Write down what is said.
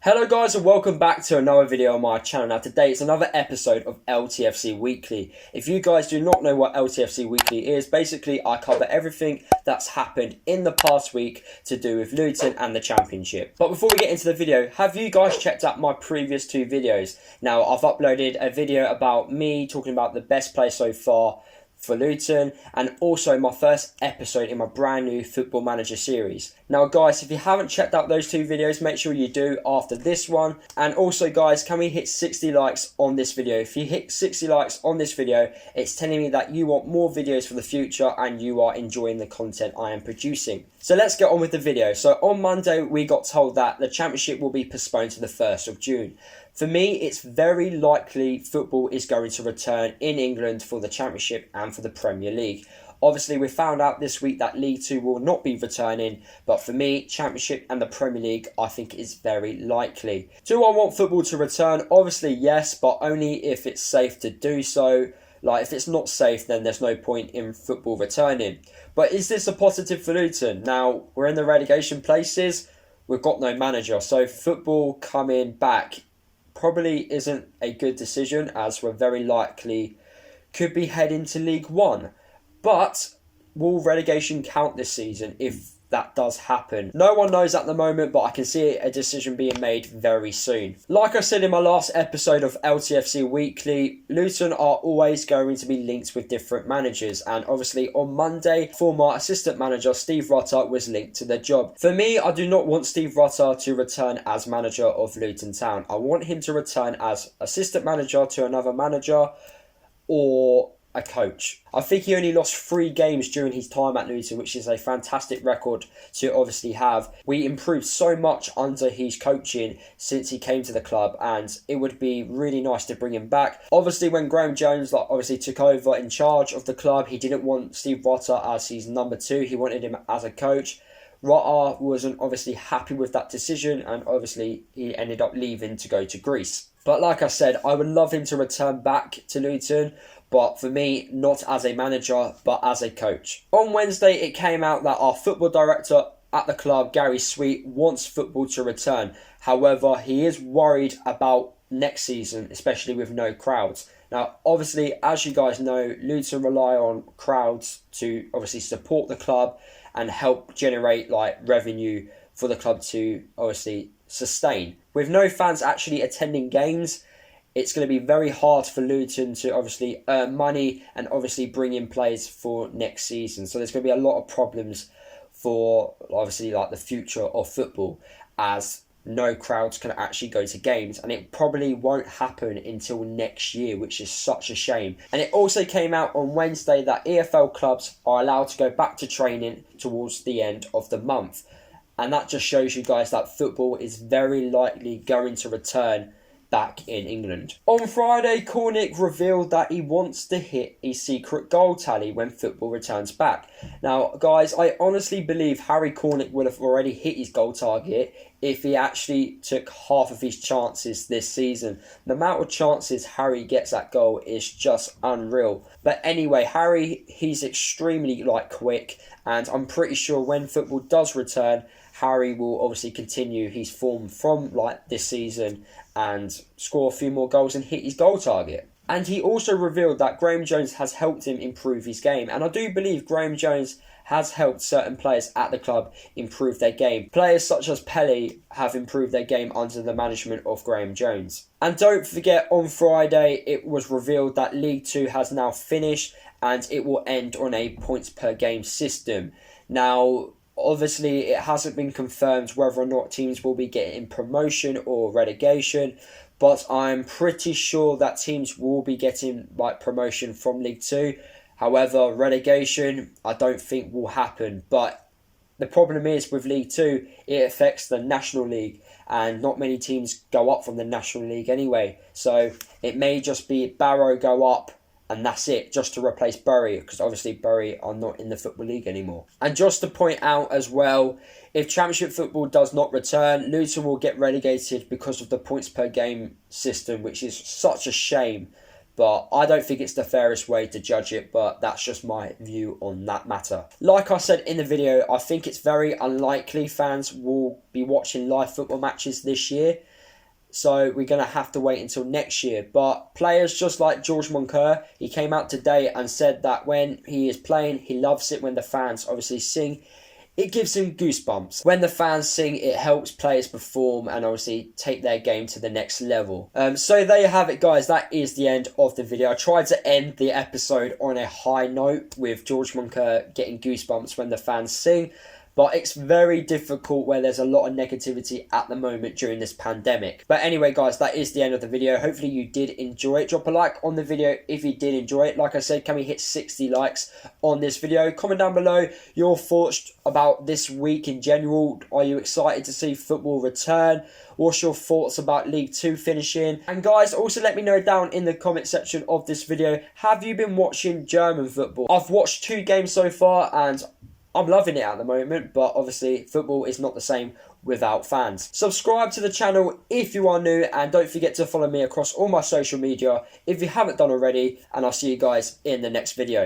Hello guys and welcome back to another video on my channel. Now today it's another episode of LTFC Weekly. If you guys do not know what LTFC Weekly is, basically I cover everything that's happened in the past week to do with Luton and the Championship. But before we get into the video, have you guys checked out my previous two videos? Now I've uploaded a video about me talking about the best play so far for Luton, and also my first episode in my brand new Football Manager series. Now guys, if you haven't checked out those two videos, make sure you do after this one. And also guys, can we hit 60 likes on this video? If you hit 60 likes on this video, it's telling me that you want more videos for the future and you are enjoying the content I am producing. So let's get on with the video. So on Monday we got told that the Championship will be postponed to the 1st of June. For me, it's very likely football is going to return in England for the Championship and for the Premier League. Obviously, we found out this week that League 2 will not be returning, but for me, Championship and the Premier League, I think is very likely. Do I want football to return? Obviously, yes, but only if it's safe to do so. Like, if it's not safe, then there's no point in football returning. But is this a positive for Luton? Now, we're in the relegation places. We've got no manager, so football coming back probably isn't a good decision, as we're very likely could be heading to League 1. But will relegation count this season if that does happen? No one knows at the moment, but I can see a decision being made very soon. Like I said in my last episode of LTFC Weekly, Luton are always going to be linked with different managers, and obviously on Monday, former assistant manager Steve Rutter was linked to the job. For me, I do not want Steve Rutter to return as manager of Luton Town. I want him to return as assistant manager to another manager or a coach. I think he only lost 3 games during his time at Luton, which is a fantastic record to obviously have. We improved so much under his coaching since he came to the club, and it would be really nice to bring him back. Obviously, when Graham Jones took over in charge of the club, he didn't want Steve Rutter as his number 2. He wanted him as a coach. Rutter wasn't obviously happy with that decision, and obviously he ended up leaving to go to Greece. But like I said, I would love him to return back to Luton, but for me, not as a manager, but as a coach. On Wednesday, it came out that our football director at the club, Gary Sweet, wants football to return. However, he is worried about next season, especially with no crowds. Now, obviously, as you guys know, Luton rely on crowds to obviously support the club and help generate revenue for the club to obviously sustain. With no fans actually attending games, it's going to be very hard for Luton to obviously earn money and obviously bring in players for next season. So there's going to be a lot of problems for obviously the future of football, as no crowds can actually go to games, and it probably won't happen until next year, which is such a shame. And it also came out on Wednesday that EFL clubs are allowed to go back to training towards the end of the month. And that just shows you guys that football is very likely going to return back in England. On Friday, Cornick revealed that he wants to hit a secret goal tally when football returns back. Now, guys, I honestly believe Harry Cornick would have already hit his goal target if he actually took half of his chances this season. The amount of chances Harry gets at goal is just unreal. But anyway, Harry, he's extremely quick, and I'm pretty sure when football does return, Harry will obviously continue his form from this season and score a few more goals and hit his goal target. And he also revealed that Graham Jones has helped him improve his game. And I do believe Graham Jones has helped certain players at the club improve their game. Players such as Pelé have improved their game under the management of Graham Jones. And don't forget, on Friday, it was revealed that League 2 has now finished and it will end on a points per game system. Now, obviously, it hasn't been confirmed whether or not teams will be getting promotion or relegation, but I'm pretty sure that teams will be getting promotion from League 2. However, relegation, I don't think will happen. But the problem is with League 2, it affects the National League, and not many teams go up from the National League anyway. So it may just be Barrow go up, and that's it, just to replace Bury, because obviously Bury are not in the Football League anymore. And just to point out as well, if Championship football does not return, Luton will get relegated because of the points per game system, which is such a shame. But I don't think it's the fairest way to judge it, but that's just my view on that matter. Like I said in the video, I think it's very unlikely fans will be watching live football matches this year. So we're going to have to wait until next year. But players just like George Moncur, he came out today and said that when he is playing, he loves it when the fans obviously sing. It gives him goosebumps. When the fans sing, it helps players perform and obviously take their game to the next level. So there you have it, guys. That is the end of the video. I tried to end the episode on a high note with George Moncur getting goosebumps when the fans sing. But it's very difficult where there's a lot of negativity at the moment during this pandemic. But anyway, guys, that is the end of the video. Hopefully you did enjoy it. Drop a like on the video if you did enjoy it. Like I said, can we hit 60 likes on this video? Comment down below your thoughts about this week in general. Are you excited to see football return? What's your thoughts about League 2 finishing? And guys, also let me know down in the comment section of this video, have you been watching German football? I've watched 2 games so far and I'm loving it at the moment, but obviously football is not the same without fans. Subscribe to the channel if you are new, and don't forget to follow me across all my social media if you haven't done already, and I'll see you guys in the next video.